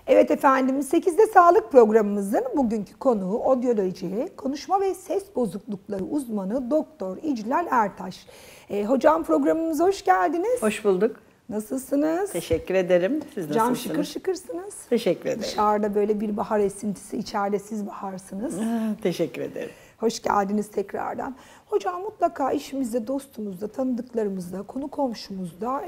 Evet efendim, 8'de Sağlık programımızın bugünkü konuğu odyoloji, konuşma ve ses bozuklukları uzmanı Doktor İclal Ertaş. Hocam programımıza hoş geldiniz. Hoş bulduk. Nasılsınız? Teşekkür ederim. Siz Hocam nasılsınız? şıkır şıkırsınız. Teşekkür ederim. Dışarıda böyle bir bahar esintisi, içeride siz baharsınız. Teşekkür ederim. Hoş geldiniz tekrardan. Hocam mutlaka işimizde, dostumuzda, tanıdıklarımızda, konu komşumuzda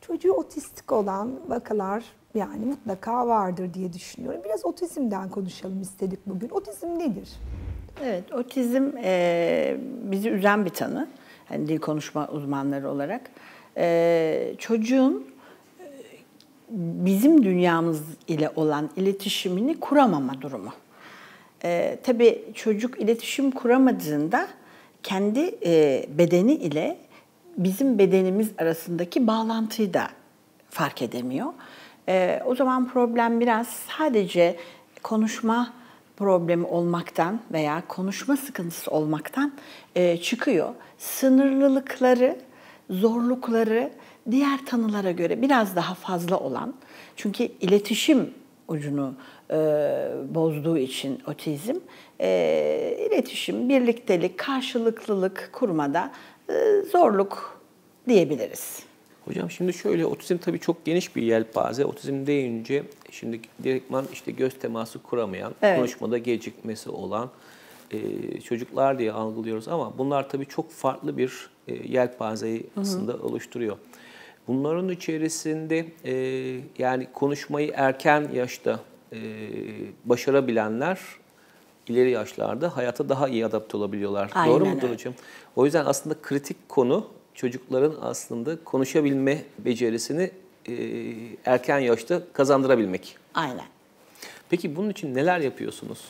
çocuğu otistik olan vakalar yani mutlaka vardır diye düşünüyorum. Biraz otizmden konuşalım istedik bugün. Otizm nedir? Evet, otizm bizi üzen bir tanı. Yani dil konuşma uzmanları olarak. Çocuğun bizim dünyamız ile olan iletişimini kuramama durumu. Tabii çocuk iletişim kuramadığında kendi bedeni ile bizim bedenimiz arasındaki bağlantıyı da fark edemiyor. O zaman problem biraz sadece konuşma problemi olmaktan veya konuşma sıkıntısı olmaktan çıkıyor. Sınırlılıkları, zorlukları diğer tanılara göre biraz daha fazla olan, çünkü iletişim ucunu bozduğu için otizm, iletişim, birliktelik, karşılıklılık kurmada zorluk diyebiliriz. Hocam şimdi şöyle, otizm tabii çok geniş bir yelpaze. Otizm deyince şimdi direktman işte göz teması kuramayan, evet, konuşmada gecikmesi olan çocuklar diye algılıyoruz ama bunlar tabii çok farklı bir yelpazeyi aslında oluşturuyor. Bunların içerisinde yani konuşmayı erken yaşta başarabilenler ileri yaşlarda hayata daha iyi adapte olabiliyorlar. Aynen Doğru mudur öyle hocam? O yüzden aslında kritik konu çocukların aslında konuşabilme becerisini erken yaşta kazandırabilmek. Aynen. Peki bunun için neler yapıyorsunuz?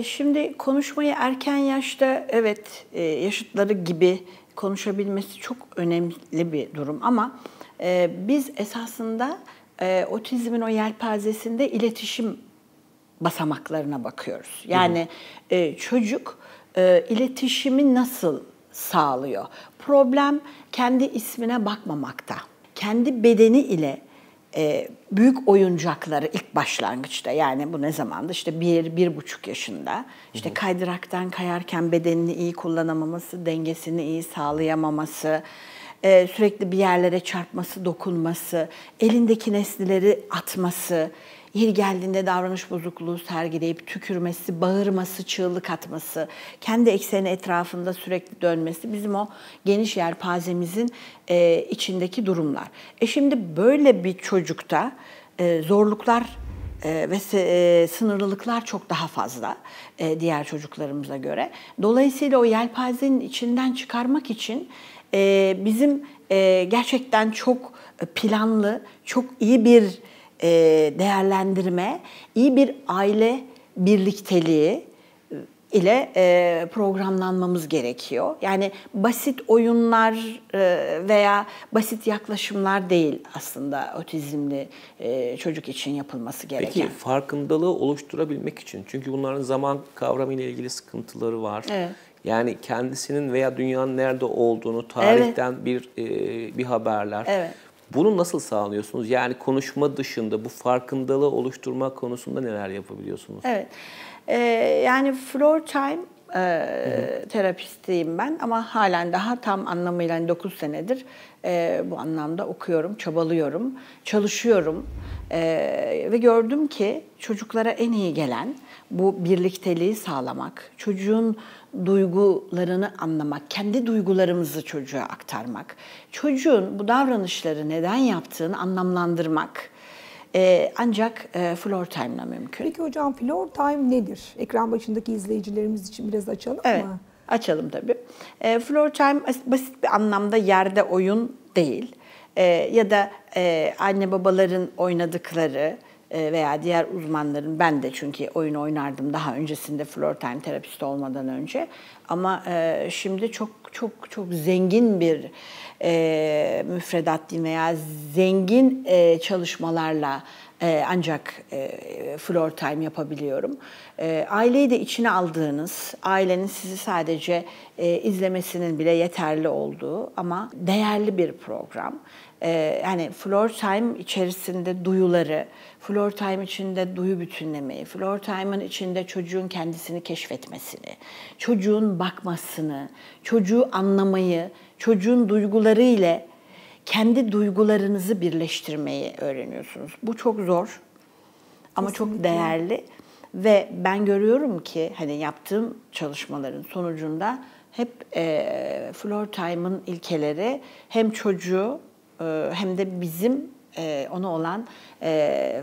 Şimdi konuşmayı erken yaşta, evet, yaşıtları gibi konuşabilmesi çok önemli bir durum ama biz esasında otizmin o yelpazesinde iletişim basamaklarına bakıyoruz. Yani çocuk iletişimi nasıl sağlıyor? Problem kendi ismine bakmamakta. Kendi bedeni ile büyük oyuncakları ilk başlangıçta, yani bu ne zamandı? İşte 1-1,5 yaşında. İşte kaydıraktan kayarken bedenini iyi kullanamaması, dengesini iyi sağlayamaması, sürekli bir yerlere çarpması, dokunması, elindeki nesneleri atması, yeri geldiğinde davranış bozukluğu sergileyip tükürmesi, bağırması, çığlık atması, kendi ekseni etrafında sürekli dönmesi bizim o geniş yelpazemizin içindeki durumlar. Şimdi böyle bir çocukta zorluklar ve sınırlılıklar çok daha fazla diğer çocuklarımıza göre. Dolayısıyla o yelpazenin içinden çıkarmak için bizim gerçekten çok planlı, çok iyi bir değerlendirme, iyi bir aile birlikteliği ile programlanmamız gerekiyor. Yani basit oyunlar veya basit yaklaşımlar değil aslında otizmli çocuk için yapılması gereken. Peki farkındalığı oluşturabilmek için, çünkü bunların zaman kavramı ile ilgili sıkıntıları var. Evet. Yani kendisinin veya dünyanın nerede olduğunu, tarihten evet, bir haberler. Evet. Bunu nasıl sağlıyorsunuz? Yani konuşma dışında bu farkındalığı oluşturma konusunda neler yapabiliyorsunuz? Evet. Yani floor time terapistiyim ben ama halen daha tam anlamıyla 9 senedir bu anlamda okuyorum, çabalıyorum, çalışıyorum ve gördüm ki çocuklara en iyi gelen bu birlikteliği sağlamak, çocuğun duygularını anlamak, kendi duygularımızı çocuğa aktarmak, çocuğun bu davranışları neden yaptığını anlamlandırmak ancak floor time'la mümkün. Peki hocam, floor time nedir? Ekran başındaki izleyicilerimiz için biraz açalım evet, mı? Açalım tabii. Floor time basit bir anlamda yerde oyun değil. Ya da anne babaların oynadıkları veya diğer uzmanların, ben de çünkü oyun oynardım daha öncesinde floor time terapisti olmadan önce. Ama şimdi çok zengin bir müfredat diyeyim veya zengin çalışmalarla ancak floor time yapabiliyorum. Aileyi de içine aldığınız, ailenin sizi sadece izlemesinin bile yeterli olduğu ama değerli bir program. Yani floor time içerisinde duyuları, floor time içinde duyu bütünlemeyi, floor time'ın içinde çocuğun kendisini keşfetmesini, çocuğun bakmasını, çocuğu anlamayı, çocuğun duyguları ile kendi duygularınızı birleştirmeyi öğreniyorsunuz. Bu çok zor ama Kesinlikle. çok değerli ve ben görüyorum ki hani yaptığım çalışmaların sonucunda hep floor time'ın ilkeleri hem çocuğu hem de bizim ona olan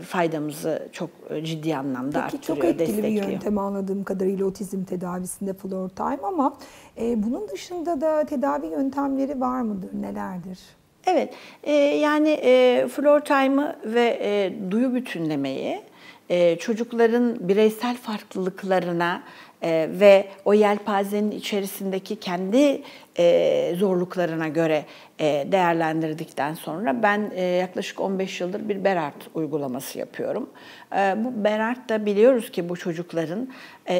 faydamızı çok ciddi anlamda Peki arttırıyor, çok etkili destekliyor. bir yöntem anladığım kadarıyla otizm tedavisinde floor time ama bunun dışında da tedavi yöntemleri var mıdır, nelerdir? Evet, yani floor time'ı ve duyu bütünlemeyi çocukların bireysel farklılıklarına ve o yelpazenin içerisindeki kendi zorluklarına göre değerlendirdikten sonra ben yaklaşık 15 yıldır bir Berard uygulaması yapıyorum. Bu Berard da biliyoruz ki bu çocukların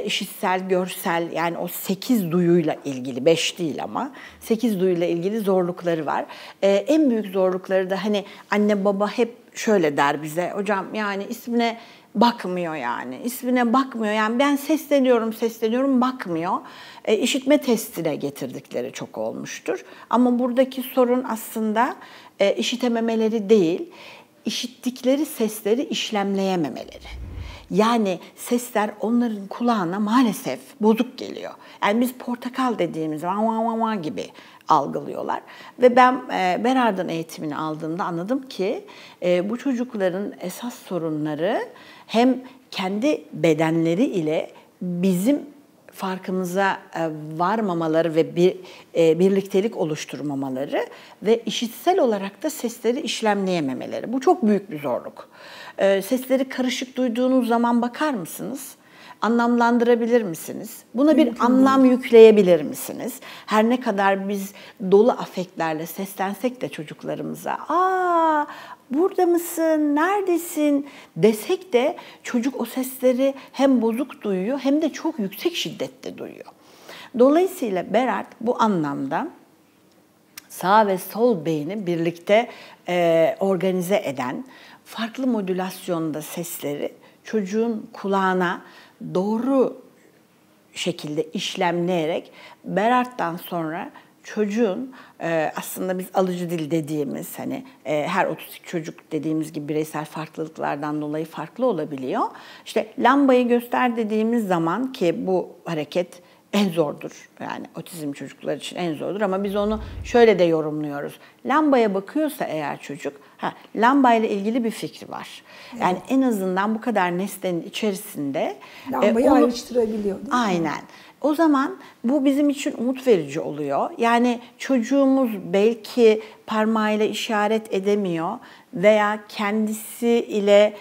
işitsel, görsel yani o 8 duyuyla ilgili, 5 değil ama 8 duyuyla ilgili zorlukları var. En büyük zorlukları da hani anne baba hep şöyle der bize, hocam yani ismine bakmıyor yani. İsmine bakmıyor. Yani ben sesleniyorum bakmıyor. İşitme testine getirdikleri çok olmuştur. Ama buradaki sorun aslında işitememeleri değil, işittikleri sesleri işlemleyememeleri. Yani sesler onların kulağına maalesef bozuk geliyor. Yani biz portakal dediğimiz zaman gibi algılıyorlar. Ve ben Berard'ın eğitimini aldığımda anladım ki bu çocukların esas sorunları hem kendi bedenleri ile bizim farkımıza varmamaları ve birliktelik oluşturmamaları ve işitsel olarak da sesleri işlemleyememeleri. Bu çok büyük bir zorluk. Sesleri karışık duyduğunuz zaman bakar mısınız? Anlamlandırabilir misiniz? Buna bir anlam yükleyebilir misiniz? Her ne kadar biz dolu afektlerle seslensek de çocuklarımıza "Aa, burada mısın? Neredesin?" desek de çocuk o sesleri hem bozuk duyuyor hem de çok yüksek şiddette duyuyor. Dolayısıyla Berard bu anlamda sağ ve sol beyni birlikte organize eden farklı modülasyonda sesleri çocuğun kulağına doğru şekilde işlemleyerek Berard'dan sonra çocuğun aslında biz alıcı dil dediğimiz hani her otistik çocuk dediğimiz gibi bireysel farklılıklardan dolayı farklı olabiliyor. İşte lambayı göster dediğimiz zaman ki bu hareket en zordur. Yani otizm çocuklar için en zordur ama biz onu şöyle de yorumluyoruz. Lambaya bakıyorsa eğer çocuk, lambayla ilgili bir fikri var. Evet. Yani en azından bu kadar nesnenin içerisinde lambayı ayrıştırabiliyor değil mi? Aynen. O zaman bu bizim için umut verici oluyor. Yani çocuğumuz belki parmağıyla işaret edemiyor veya kendisi ile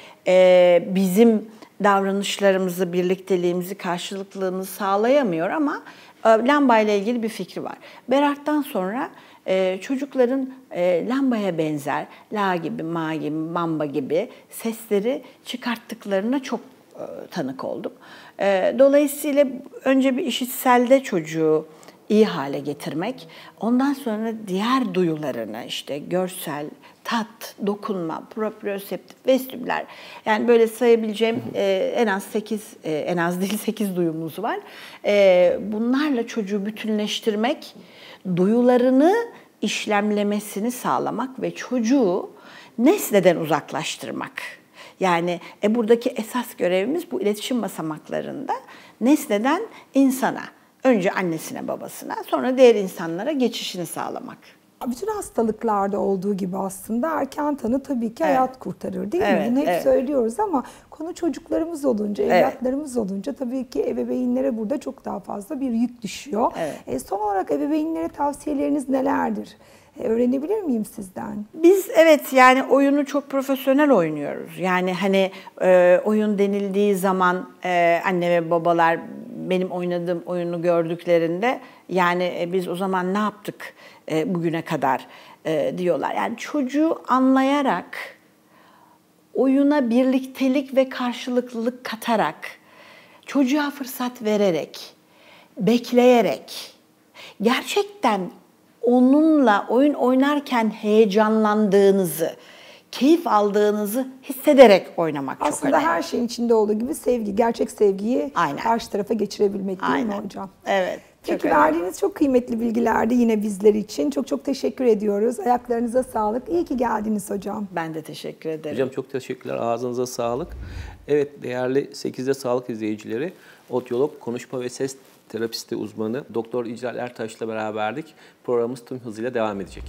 bizim davranışlarımızı, birlikteliğimizi, karşılıklılığımızı sağlayamıyor ama lambayla ilgili bir fikri var. Berard'dan sonra çocukların lambaya benzer, la gibi, ma gibi, bamba gibi sesleri çıkarttıklarına çok tanık oldum. Dolayısıyla önce bir işitselde çocuğu iyi hale getirmek, ondan sonra diğer duyularını işte görsel, tat, dokunma, proprioseptif, vestibüler yani böyle sayabileceğim en az 8 duyumuz var. Bunlarla çocuğu bütünleştirmek, duyularını işlemlemesini sağlamak ve çocuğu nesneden uzaklaştırmak. Yani buradaki esas görevimiz bu iletişim basamaklarında nesneden insana, önce annesine babasına sonra diğer insanlara geçişini sağlamak. Bütün hastalıklarda olduğu gibi aslında erken tanı tabii ki hayat kurtarır değil mi? Bunu hep söylüyoruz ama konu çocuklarımız olunca, evlatlarımız olunca tabii ki ebeveynlere burada çok daha fazla bir yük düşüyor. Evet. Son olarak ebeveynlere tavsiyeleriniz nelerdir? Öğrenebilir miyim sizden? Biz yani oyunu çok profesyonel oynuyoruz. Yani hani oyun denildiği zaman anne ve babalar benim oynadığım oyunu gördüklerinde yani biz o zaman ne yaptık bugüne kadar diyorlar. Yani çocuğu anlayarak, oyuna birliktelik ve karşılıklılık katarak, çocuğa fırsat vererek, bekleyerek, gerçekten onunla oyun oynarken heyecanlandığınızı, keyif aldığınızı hissederek oynamak çok Aslında önemli. her şeyin içinde olduğu gibi sevgi, gerçek sevgiyi Aynen. karşı tarafa geçirebilmek değil mi Aynen. hocam? Evet. çok Peki önemli. verdiğiniz çok kıymetli bilgilerdi yine bizler için. Çok çok teşekkür ediyoruz. Ayaklarınıza sağlık. İyi ki geldiniz hocam. Ben de teşekkür ederim. Hocam çok teşekkürler. Ağzınıza sağlık. Evet, değerli 8'de sağlık izleyicileri, otiyolog, konuşma ve ses terapisti uzmanı Doktor İclal Ertaş'la beraberdik. Programımız tüm hızıyla devam edecek.